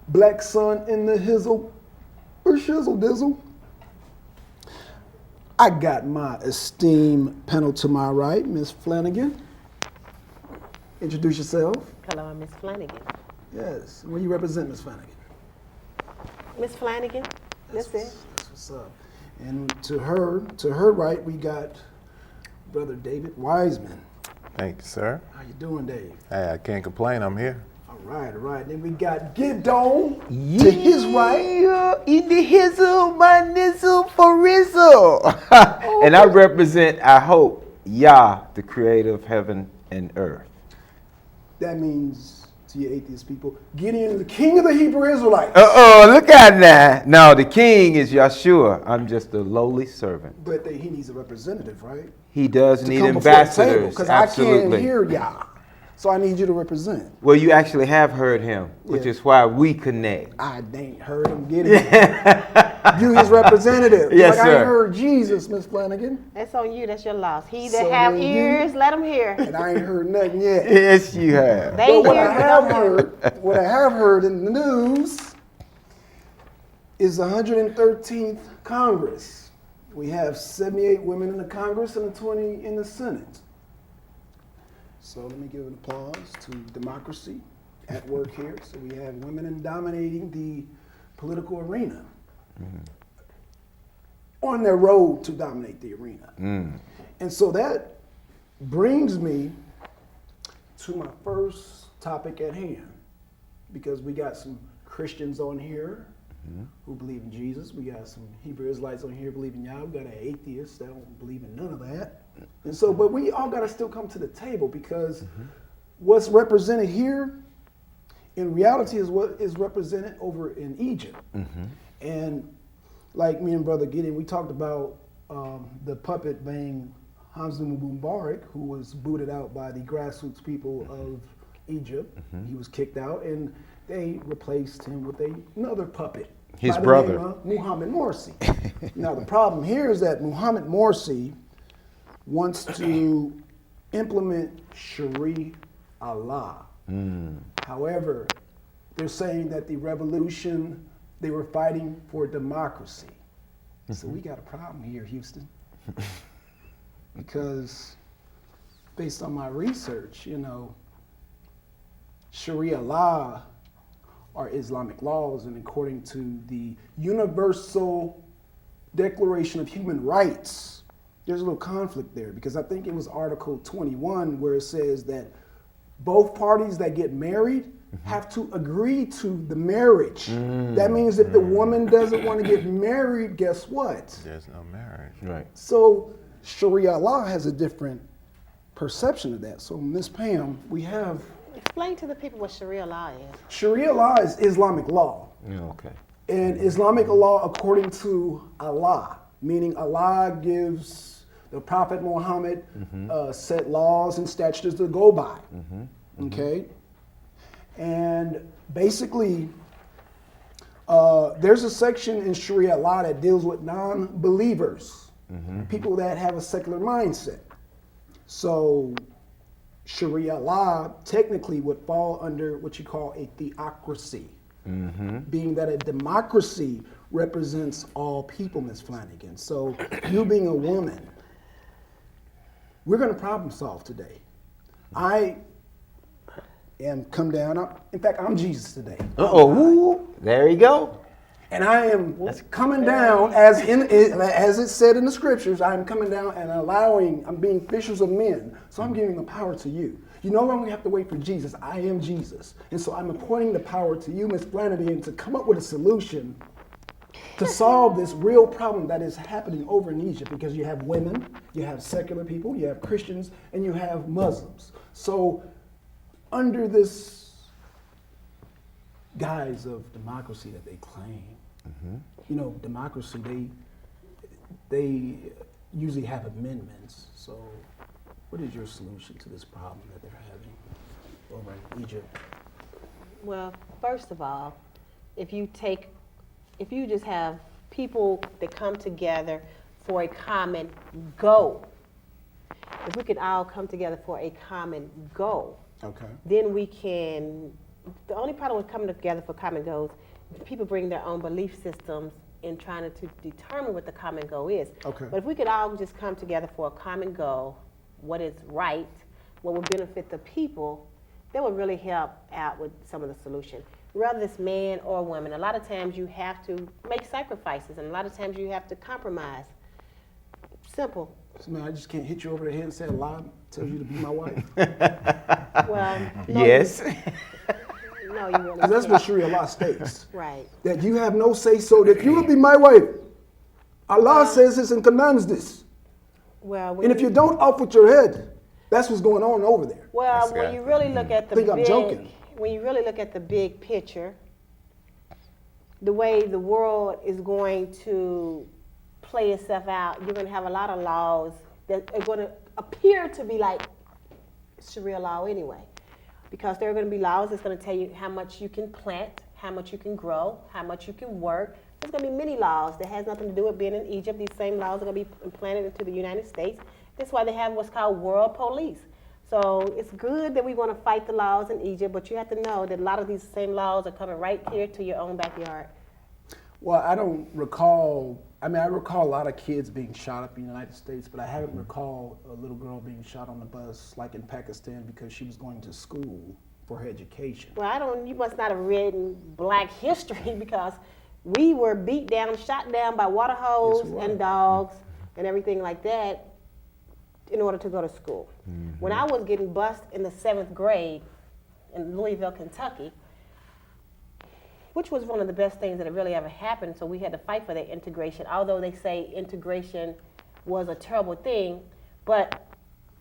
Black sun in the hizzle, or shizzle dizzle. I got my esteemed panel to my right, Miss Flanagan. Introduce yourself. Hello, I'm Miss Flanagan. Yes. What do you represent, Miss Flanagan? Miss Flanagan, that's it. That's what's up. And to her right, we got Brother David Wiseman. Thank you, sir. How you doing, Dave? Hey, I can't complain. I'm here. All right. Then we got Gidon to his right. In the hizzle, my nizzle for rizzle. And I represent, I hope, Yah, the creator of heaven and earth. That means, to you atheist people, Gideon, the king of the Hebrew Israelites. Look at that. No, the king is Yahshua. I'm just a lowly servant. But he needs a representative, right? He does To need come before the table, ambassadors. because I can't Absolutely. hear Yah. So I need you to represent. Well, you actually have heard him, which Yeah. is why we connect. I ain't heard him get it. You his representative. Yes, I sir. ain't heard Jesus, Miss Flanagan. That's on you, that's your loss. He that So have then you- ears, let him hear. And I ain't heard nothing yet. Yes, you have. They But what hear, I but have don't hear. heard, what I have heard in the news is the 113th Congress. We have 78 women in the Congress and 20 in the Senate. So let me give an applause to democracy at work here. So we have women in dominating the political arena on their road to dominate the arena. And so that brings me to my first topic at hand, because we got some Christians on here who believe in Jesus. We got some Hebrew Israelites on here who believe in Yah. We got an atheist that don't believe in none of that. And so, but we all got to still come to the table, because what's represented here in reality is what is represented over in Egypt. And like me and Brother Gideon, we talked about the puppet being Hamza Mubarak, who was booted out by the grassroots people of Egypt. He was kicked out, and they replaced him with another puppet. His by the brother. name of Muhammad Morsi. Now the problem here is that Muhammad Morsi wants to implement Sharia law. However, they're saying that the revolution, they were fighting for democracy. So we got a problem here, Houston. Because based on my research, Sharia law are Islamic laws, and according to the Universal Declaration of Human Rights, there's a little conflict there, because I think it was Article 21 where it says that both parties that get married have to agree to the marriage. That means if the woman doesn't want to get married, guess what? There's no marriage. Right. So Sharia law has a different perception of that. So Ms. Pam, we have Explain to the people what Sharia law is. Sharia law is Islamic law. Yeah, okay. And Islamic law according to Allah, meaning Allah gives the Prophet Muhammad set laws and statutes to go by. Okay? And basically, there's a section in Sharia law that deals with non-believers, people that have a secular mindset. So Sharia law technically would fall under what you call a theocracy, being that a democracy represents all people, Ms. Flanagan. So you being a woman, we're going to problem solve today. I am come down. In fact, I'm Jesus today. There you go. And I am coming down, as it said in the scriptures, I am coming down and I'm being fishers of men. So I'm giving the power to you. You no longer have to wait for Jesus. I am Jesus. And so I'm appointing the power to you, Ms. Flanagan, to come up with a solution to solve this real problem that is happening over in Egypt, because you have women, you have secular people, you have Christians, and you have Muslims. So under this guise of democracy that they claim, democracy, they usually have amendments. So what is your solution to this problem that they're having over in Egypt? Well, first of all, if you just have people that come together for a common goal, if we could all come together for a common goal, Okay. then we can the only problem with coming together for common goals, people bring their own belief systems in trying to determine what the common goal is. Okay. But if we could all just come together for a common goal, what is right, what would benefit the people, that would really help out with some of the solution. Whether it's man or woman, a lot of times you have to make sacrifices, and a lot of times you have to compromise. Simple. So, man, I just can't hit you over the head and say Allah tells you to be my wife. Well, no, Yes. No, you really 'Cause that's can't. what Sharia law states. Right. That you have no say so that you will be my wife. Allah says this and commands this. Well, when And if you don't off with your head, that's what's going on over there. Well, That's when got- you really look at the Think I'm big, joking. when you really look at the big picture, the way the world is going to play itself out, you're going to have a lot of laws that are going to appear to be like Sharia law anyway, because there are going to be laws that's going to tell you how much you can plant, how much you can grow, how much you can work. There's going to be many laws that has nothing to do with being in Egypt. These same laws are going to be implanted into the United States. That's why they have what's called world police. So it's good that we want to fight the laws in Egypt, but you have to know that a lot of these same laws are coming right here to your own backyard. Well, I don't recall, I recall a lot of kids being shot up in the United States, but I haven't recalled a little girl being shot on the bus like in Pakistan because she was going to school for her education. Well, you must not have read in Black history because we were beat down, shot down by water hose Yes, we were. and dogs and everything like that in order to go to school. When I was getting bused in the 7th grade in Louisville, Kentucky, which was one of the best things that had really ever happened, so we had to fight for that integration, although they say integration was a terrible thing. But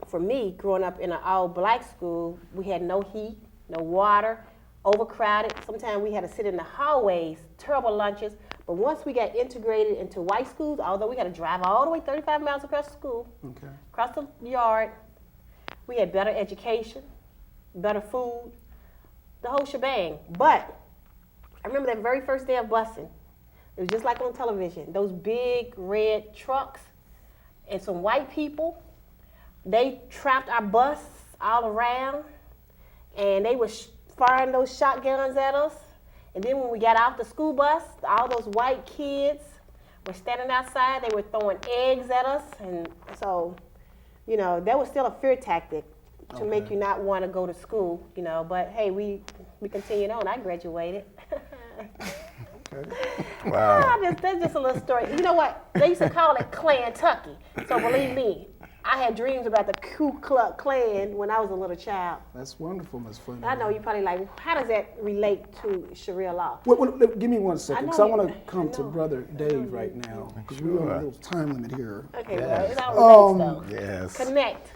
for me, growing up in an all-black school, we had no heat, no water, overcrowded. Sometimes we had to sit in the hallways, terrible lunches. But once we got integrated into white schools, although we had to drive all the way 35 miles across the school, Okay. across the yard, we had better education, better food, the whole shebang. But I remember that very first day of busing. It was just like on television. Those big red trucks and some white people, they trapped our bus all around, and they were firing those shotguns at us. And then when we got off the school bus, all those white kids were standing outside. They were throwing eggs at us. And so, that was still a fear tactic to make Okay. you not want to go to school, But hey, we continued on. I graduated. Okay. Wow. That's just a little story. You know what? They used to call it Klan-tucky. So believe me, I had dreams about the Ku Klux Klan when I was a little child. That's wonderful, Ms. Flynn. I know you're probably like, how does that relate to Sharia law? Well, give me 1 second, because I want to come to know. Brother Dave right now, because we're on a little time limit here. Okay, well, it all relates though. Yes. Connect.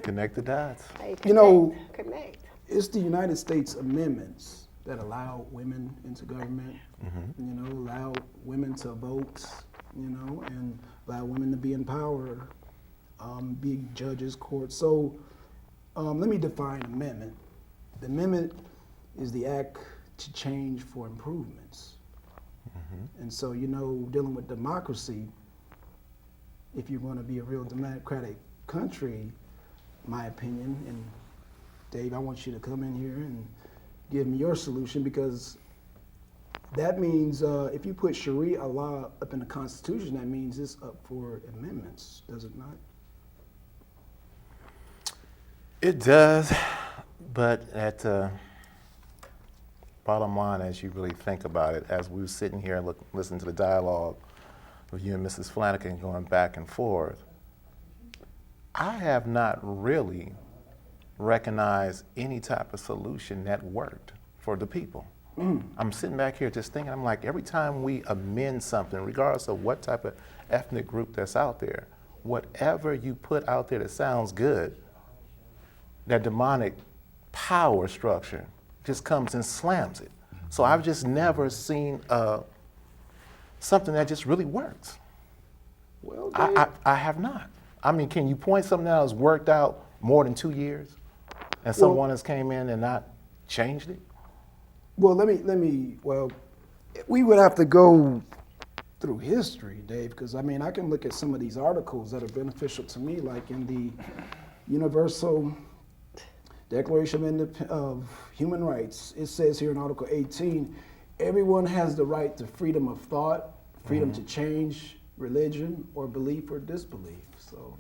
Connect the dots. Hey, You know- connect. It's the United States amendments that allow women into government, allow women to vote, and allow women to be in power, be judges, courts. So let me define amendment. The amendment is the act to change for improvements. And so, dealing with democracy, if you're going to be a real democratic country, my opinion, and Dave, I want you to come in here and give me your solution, because that means if you put Sharia law up in the Constitution, that means it's up for amendments, does it not? It does, but at bottom line, as you really think about it, as we were sitting here and listening to the dialogue of you and Mrs. Flanagan going back and forth, I have not really recognized any type of solution that worked for the people. I'm sitting back here just thinking, I'm like, every time we amend something, regardless of what type of ethnic group that's out there, whatever you put out there that sounds good, that demonic power structure just comes and slams it. So I've just never seen something that just really works. Well, Dave, I have not. I mean, can you point something that has worked out more than 2 years, and someone has came in and not changed it? well, well, we would have to go through history, Dave, because I can look at some of these articles that are beneficial to me, like in the Universal Declaration of Human Rights, it says here in Article 18, everyone has the right to freedom of thought, freedom to change religion or belief or disbelief. So,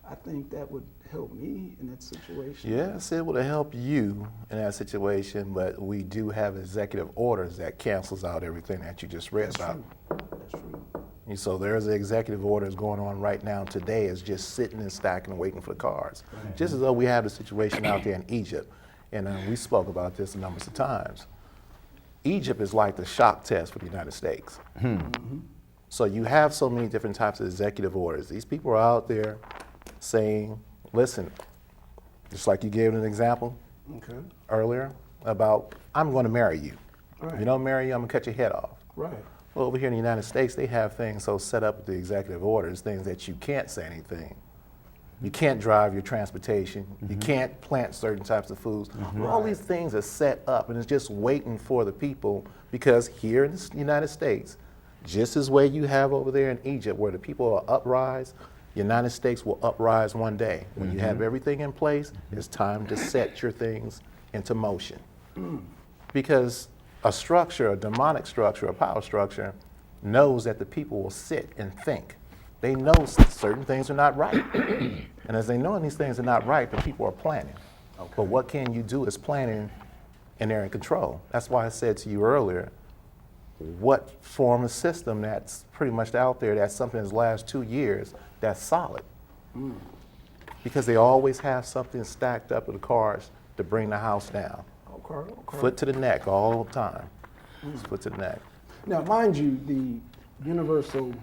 I think that would help me in that situation. Yes, it would help you in that situation, but we do have executive orders that cancels out everything that you just read about. True. That's true. And so there's an executive orders going on right now today. It's just sitting and stacking and waiting for the cards. Right. Just as though we have the situation out there in Egypt. And we spoke about this a number of times. Egypt is like the shock test for the United States. Mm-hmm. So you have so many different types of executive orders. These people are out there saying, listen, just like you gave an example earlier about, I'm going to marry you. Right. If you don't marry you, I'm going to cut your head off. Right. Well, over here in the United States, they have things so set up with the executive orders, things that you can't say anything. You can't drive your transportation. You can't plant certain types of foods. All these things are set up, and it's just waiting for the people, because here in the United States, just as way you have over there in Egypt, where the people are uprise, the United States will uprise one day. When you have everything in place, it's time to set your things into motion. Because a structure, a demonic structure, a power structure, knows that the people will sit and think. They know certain things are not right. And as they know these things are not right, the people are planning. Okay. But what can you do is planning, and they're in control. That's why I said to you earlier, what form of system that's pretty much out there that's something that's last 2 years that's solid. Because they always have something stacked up with the cards to bring the house down. Okay. Foot to the neck all the time. Foot to the neck. Now, mind you, the Universal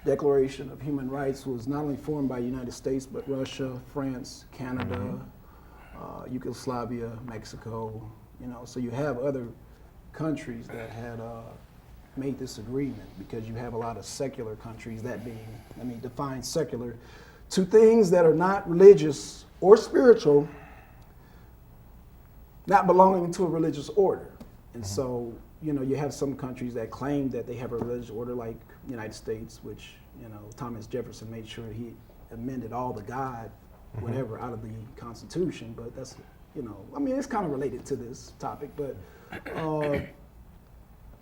Declaration of Human Rights was not only formed by the United States, but Russia, France, Canada, Yugoslavia, Mexico. So you have other countries that had made this agreement, because you have a lot of secular countries, that being, define secular to things that are not religious or spiritual, not belonging to a religious order. And so, you have some countries that claim that they have a religious order, like the United States, which, Thomas Jefferson made sure he amended all the God, whatever, out of the Constitution. But that's, it's kind of related to this topic, but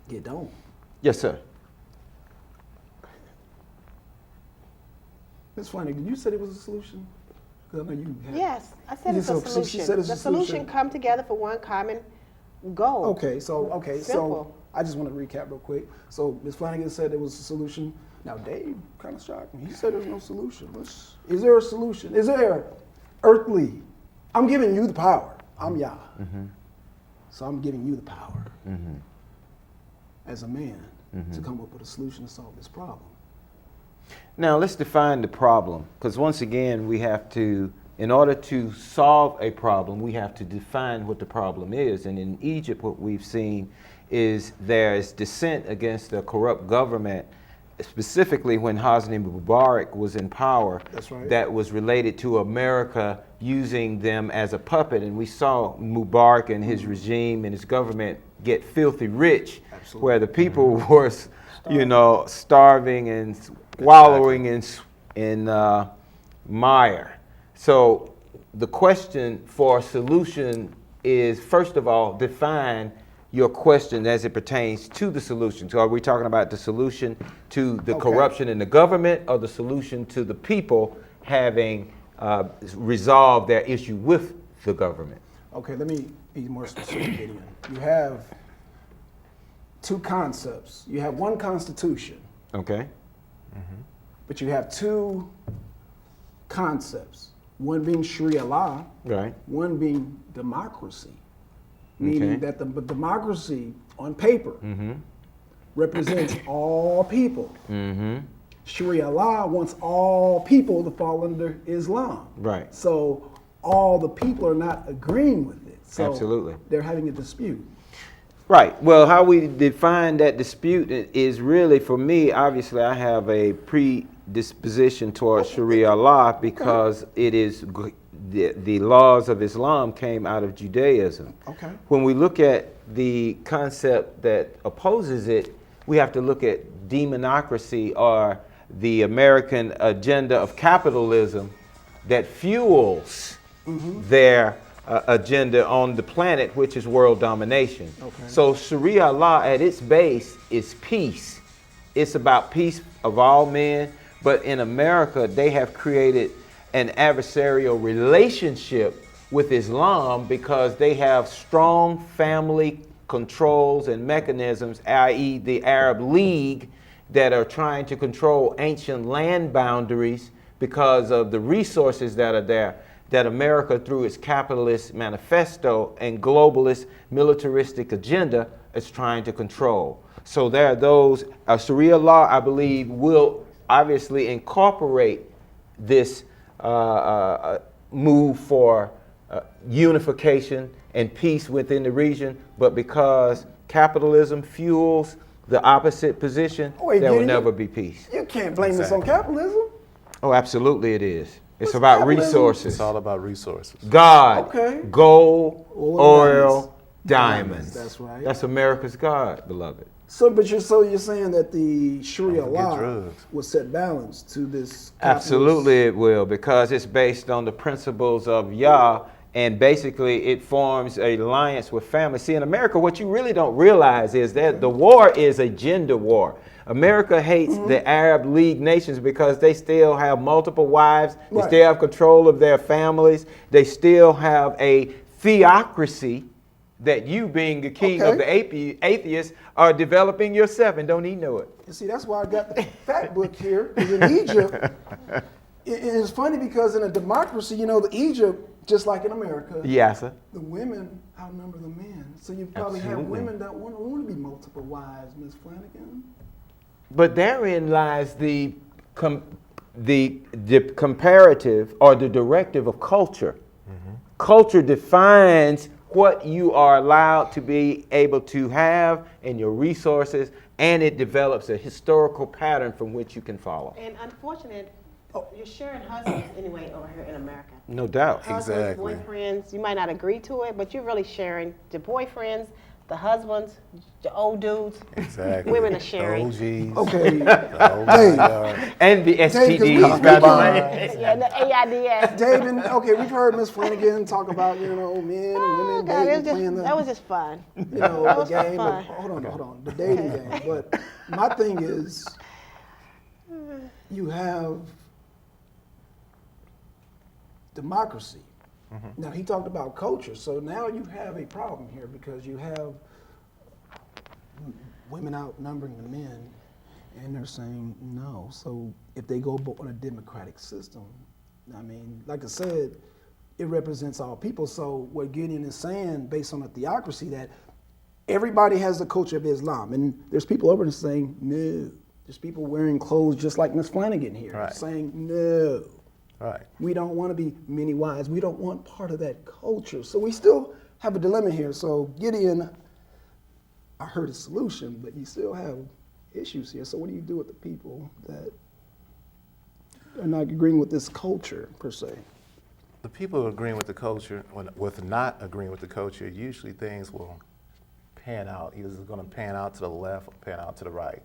you don't. Yes, sir. Ms. Flanagan, you said it was a solution? I know you had. Yes, I said it's a solution. She said it's the a solution. solution come together for one common goal. Okay, so Simple. I just want to recap real quick. So Ms. Flanagan said it was a solution. Now Dave kind of shocked me. He said there's no solution. Is there a solution? Is there earthly? I'm giving you the power. I'm Yah. So I'm giving you the power as a man to come up with a solution to solve this problem. Now let's define the problem, because once again we have to, in order to solve a problem, we have to define what the problem is. And in Egypt, what we've seen is there is dissent against the corrupt government, specifically when Hosni Mubarak was in power. That's right. That was related to America using them as a puppet. And we saw Mubarak and his regime and his government get filthy rich. Absolutely. Where the people were, starving and wallowing in mire. So the question for a solution is, first of all, define your question as it pertains to the solution. So are we talking about the solution to the corruption in the government, or the solution to the people having resolved their issue with the government? Okay, let me be more specific, Gideon. You have two concepts. You have one constitution. Okay. But you have two concepts. One being Sharia law, right? One being democracy, meaning that the democracy on paper represents all people. Sharia law wants all people to fall under Islam. Right. So all the people are not agreeing with it. So absolutely, they're having a dispute. Right. Well, how we define that dispute is really, for me, obviously, I have a predisposition towards Sharia law, because it is the laws of Islam came out of Judaism. Okay. When we look at the concept that opposes it, we have to look at demonocracy, or the American agenda of capitalism that fuels their agenda on the planet, which is world domination. Okay. So Sharia law at its base is peace. It's about peace of all men, but in America, they have created an adversarial relationship with Islam because they have strong family controls and mechanisms, i.e. the Arab League, that are trying to control ancient land boundaries because of the resources that are there, that America, through its capitalist manifesto and globalist militaristic agenda, is trying to control. So there are those, Sharia law, I believe, will obviously incorporate this move for unification and peace within the region, but because capitalism fuels the opposite position, there will never be peace. You can't blame this on capitalism. Oh, absolutely it is. It's What's about capitalism? resources. It's all about resources. God, Okay. gold, Oil, oil, diamonds. That's right. That's America's God, beloved. So you're saying that the Sharia Don't forget law drugs. will set balance to this. Absolutely it will, because it's based on the principles of Yah, and basically it forms an alliance with family. See, in America, what you really don't realize is that the war is a gender war. America hates the Arab League nations because they still have multiple wives, they still have control of their families, they still have a theocracy that you, being the king of the atheists, are developing yourself and don't even know it. You see, that's why I got the fact book here. 'Cause in Egypt, it's funny because in a democracy, the Egypt, just like in America, Yes, sir. the women outnumber the men. So you probably have women that want to be multiple wives, Ms. Flanagan. But therein lies the comparative or the directive of culture. Culture defines what you are allowed to be able to have and your resources, and it develops a historical pattern from which you can follow. And unfortunate, you're sharing husbands anyway over here in America. No doubt. Husbands, Exactly. boyfriends, you might not agree to it, but you're really sharing the boyfriends, the husbands, the old dudes. Exactly. Women are sharing. OGs. Okay. The Hey. And the Dave, 'cause STDs. we- Yeah, the AIDS. David, okay, we've heard Ms. Flanagan talk about, men and women Oh, God, dating, playing that was just fun. the was game. fun. Hold on, the dating game. But my thing is, you have democracy. Now, he talked about culture, so now you have a problem here because you have women outnumbering the men, and they're saying no. So if they go on a democratic system, I mean, like I said, it represents all people. So what Gideon is saying, based on a theocracy, that everybody has the culture of Islam, and there's people over there saying no. There's people wearing clothes just like Miss Flanagan here, saying no. Right. We don't want to be many wives. We don't want part of that culture. So we still have a dilemma here. So Gideon, I heard a solution, but you still have issues here. So what do you do with the people that are not agreeing with this culture per se? The people agreeing with the culture, with not agreeing with the culture, usually things will pan out. Either it's going to pan out to the left or pan out to the right.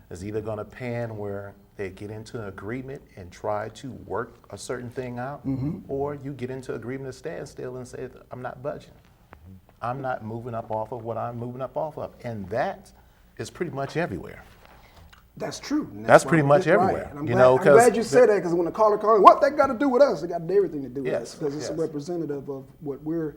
It's either going to pan where they get into an agreement and try to work a certain thing out, or you get into agreement to stand still and say, I'm not budging. I'm not moving up off of what I'm moving up off of. And that is pretty much everywhere. That's true. And That's why pretty we much get right. everywhere. And I'm You glad, know, I'm glad you said that, because when the caller calls, what that got to do with us? It got everything to do with us, because it's a representative of what we're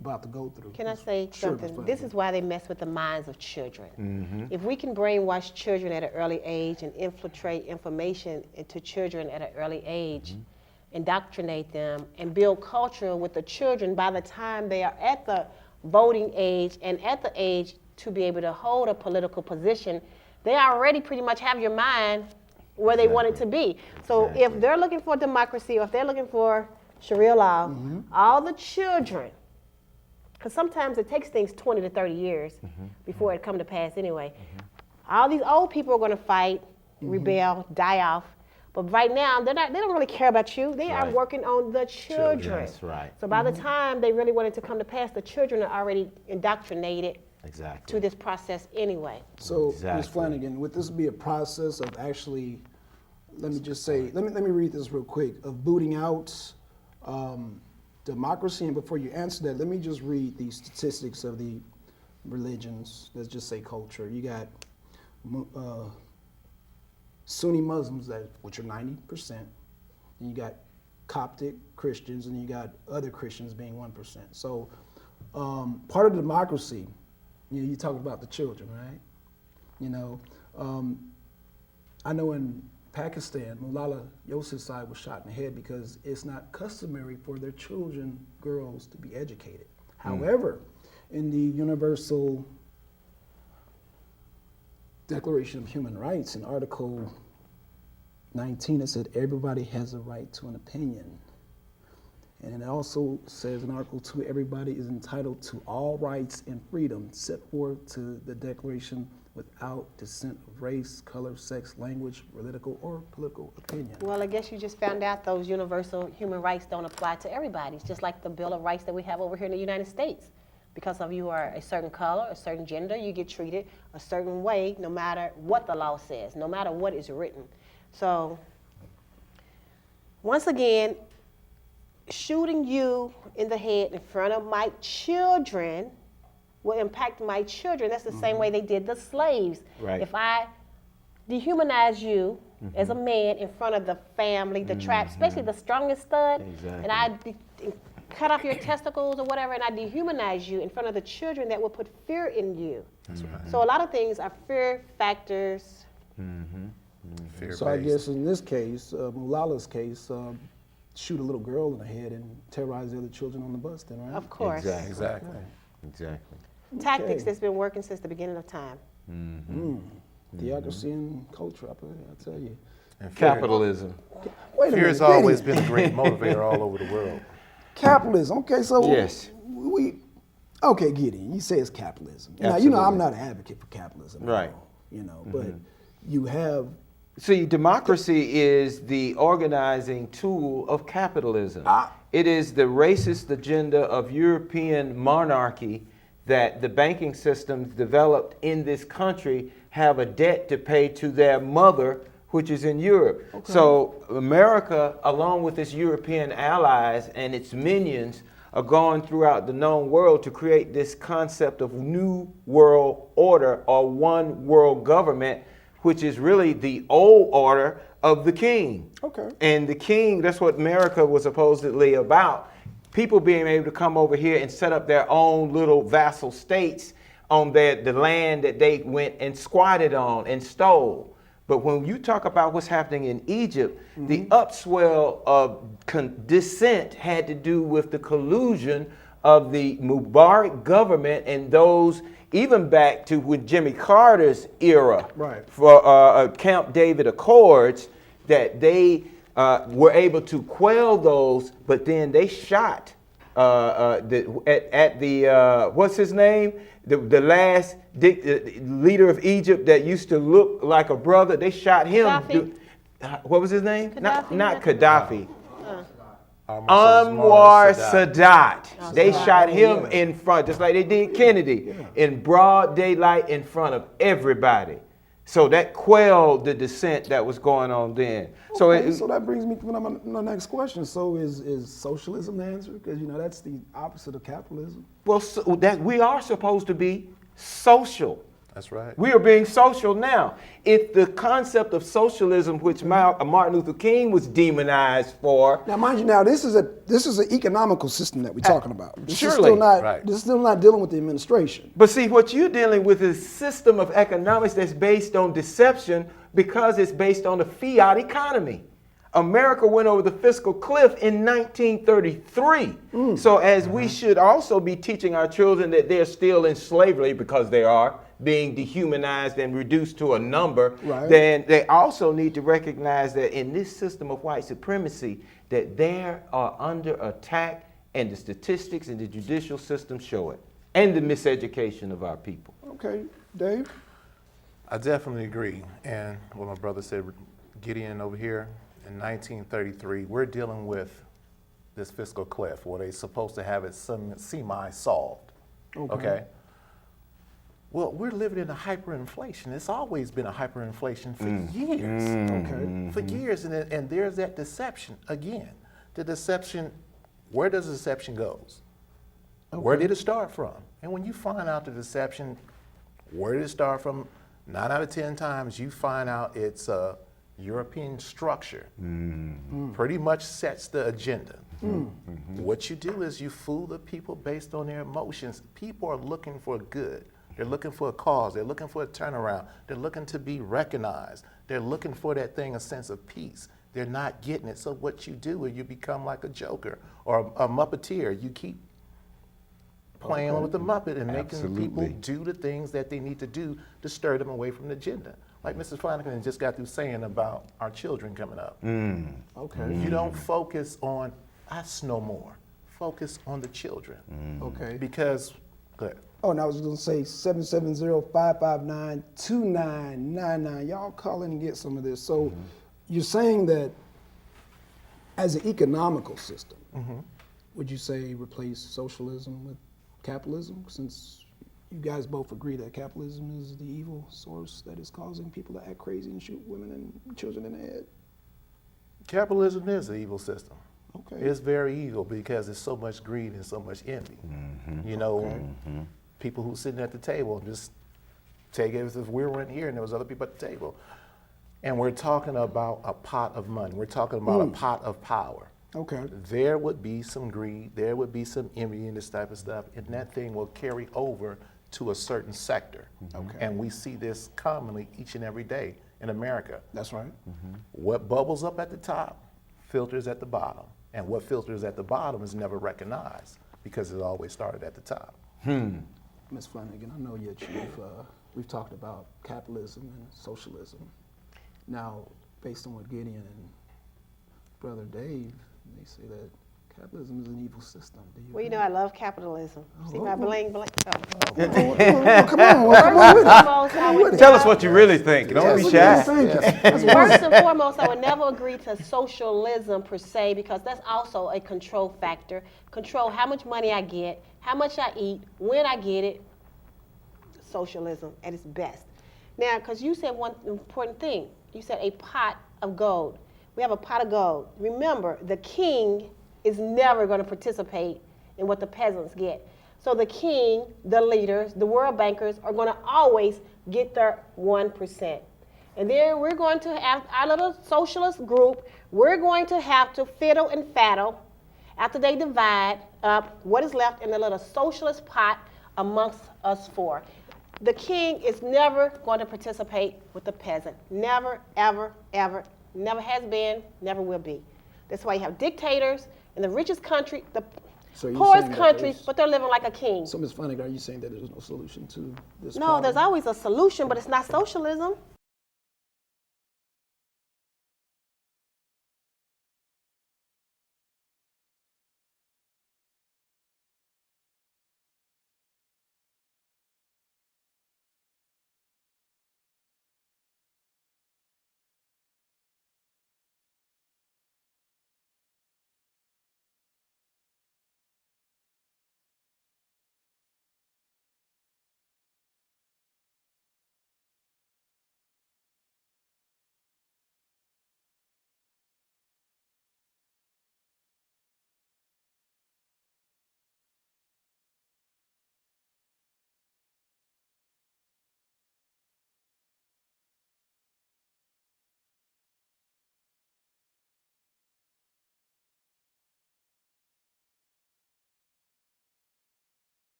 about to go through. Can I say Sure, something? Ms. This is why they mess with the minds of children. If we can brainwash children at an early age and infiltrate information into children at an early age, indoctrinate them, and build culture with the children by the time they are at the voting age and at the age to be able to hold a political position, they already pretty much have your mind where they want it to be. So if they're looking for democracy, or if they're looking for Sharia law, all the children, because sometimes it takes things 20 to 30 years before it come to pass anyway. All these old people are going to fight, rebel, die off. But right now, they don't really care about you. They are working on the children. That's right. So by the time they really want it to come to pass, the children are already indoctrinated Exactly. to this process anyway. So, Ms. Flanagan, would this be a process of actually, let me just say, let me read this real quick, of booting out democracy, and before you answer that, let me just read the statistics of the religions. Let's just say culture. You got Sunni Muslims, which are 90%, and you got Coptic Christians, and you got other Christians being 1%. So part of democracy, you talk about the children, right? I know in Pakistan, Malala Yousafzai was shot in the head because it's not customary for their children, girls, to be educated. However, in the Universal Declaration of Human Rights, in Article 19, it said everybody has a right to an opinion. And it also says in Article 2, everybody is entitled to all rights and freedom set forth to the Declaration without dissent of race, color, sex, language, or political opinion. Well, I guess you just found out those universal human rights don't apply to everybody. It's just like the Bill of Rights that we have over here in the United States. Because of you are a certain color, a certain gender, you get treated a certain way no matter what the law says, no matter what is written. So, once again, shooting you in the head in front of my children will impact my children. That's the same way they did the slaves. Right. If I dehumanize you as a man in front of the family, the tribe, especially the strongest stud, and I cut off your testicles or whatever, and I dehumanize you in front of the children, that will put fear in you. So a lot of things are fear factors. So I guess in this case, Malala's case, shoot a little girl in the head and terrorize the other children on the bus then, right? Of course. Exactly. Tactics that's been working since the beginning of time. Theocracy and culture, I tell you. And Capitalism. Wait a fear minute, has always Gideon. been a great motivator all over the world. Capitalism. Okay, so Yes. Okay, Gideon, you say it's capitalism. Now, Absolutely. I'm not an advocate for capitalism. at Right. all, but you have. See, democracy is the organizing tool of capitalism. It is the racist agenda of European monarchy that the banking systems developed in this country have a debt to pay to their mother, which is in Europe. Okay. So America, along with its European allies and its minions, are going throughout the known world to create this concept of new world order, or one world government, which is really the old order of the king. Okay. And the king, that's what America was supposedly about. People being able to come over here and set up their own little vassal states on the land that they went and squatted on and stole. But when you talk about what's happening in Egypt, the upswell of dissent had to do with the collusion of the Mubarak government and those even back to with Jimmy Carter's era, Right. For Camp David Accords, that they were able to quell those, but then they shot at the what's his name? The last leader of Egypt that used to look like a brother. They shot him. Gaddafi? What was his name? Gaddafi? Not Gaddafi. Anwar Anwar Sadat. They shot him in front, just like they did Kennedy, in broad daylight in front of everybody. So that quelled the dissent that was going on then. So that brings me to my next question. So is socialism the answer? Because that's the opposite of capitalism. well, so that we are supposed to be social. That's right. We are being social now. If the concept of socialism, which Martin Luther King was demonized for, Now, mind you, this is an economical system that we're talking about. This Surely. is still not. Right. This is still not dealing with the administration. but see, what you're dealing with is a system of economics that's based on deception because it's based on a fiat economy. America went over the fiscal cliff in 1933. So as we should also be teaching our children that they're still in slavery because they are being dehumanized and reduced to a number, Right. then they also need to recognize that in this system of white supremacy, that they are under attack, and the statistics and the judicial system show it, and the miseducation of our people. Okay, Dave. I definitely agree. And what my brother said, Gideon over here, in 1933, we're dealing with this fiscal cliff where they're supposed to have it semi-solved. Okay. Well, we're living in a hyperinflation. It's always been a hyperinflation for years. Okay. For years, and there's that deception again. The deception where does the deception goes? Where did it start from? And when you find out the deception, where did it start from? 9 out of 10 times you find out it's a European structure. Pretty much sets the agenda. What you do is you fool the people based on their emotions. People are looking for good. They're looking for a cause. They're looking for a turnaround. They're looking to be recognized. They're looking for that thing, a sense of peace. They're not getting it. So what you do is you become like a joker or a Muppeteer. You keep playing with the Muppet and making people do the things that they need to do to stir them away from the agenda. Like Mrs. Flanagan just got through saying about our children coming up. Okay. You don't focus on us no more. Focus on the children. Okay. Because, good. Oh, and I was going to say 770-559-2999. Y'all call in and get some of this. So you're saying that as an economical system, would you say replace socialism with capitalism, since you guys both agree that capitalism is the evil source that is causing people to act crazy and shoot women and children in the head? Capitalism is an evil system. Okay. It's very evil because there's so much greed and so much envy. You know, people who sitting at the table, just take it as if we were in here and there was other people at the table. And we're talking about a pot of money. We're talking about a pot of power. Okay. There would be some greed, there would be some envy and this type of stuff, and that thing will carry over to a certain sector. Okay. And we see this commonly each and every day in America. That's right. What bubbles up at the top filters at the bottom, and what filters at the bottom is never recognized because it always started at the top. Ms. Flanagan, I know you're chief. We've talked about capitalism and socialism. Now, based on what Gideon and Brother Dave, they say that capitalism is an evil system. Do you Well, you agree? know I love capitalism. See my bling bling. Come on, come on with it. Tell us what you really think. Don't be shy. First and foremost, I would never agree to socialism per se, because that's also a control factor. Control how much money I get, how much I eat, when I get it. Socialism at its best. Now, because you said one important thing. You said a pot of gold. We have a pot of gold. Remember, the king is never going to participate in what the peasants get. So the king, the leaders, the world bankers are going to always get their 1%. And then we're going to have our little socialist group. We're going to have to fiddle and faddle after they divide up what is left in the little socialist pot amongst us four. The king is never going to participate with the peasant. Never, ever, ever. Never has been, never will be. That's why you have dictators in the richest country, the poorest countries, but they're living like a king. So, Ms. Flanagan, are you saying that there's no solution to this No, problem? there's always a solution, but it's not socialism.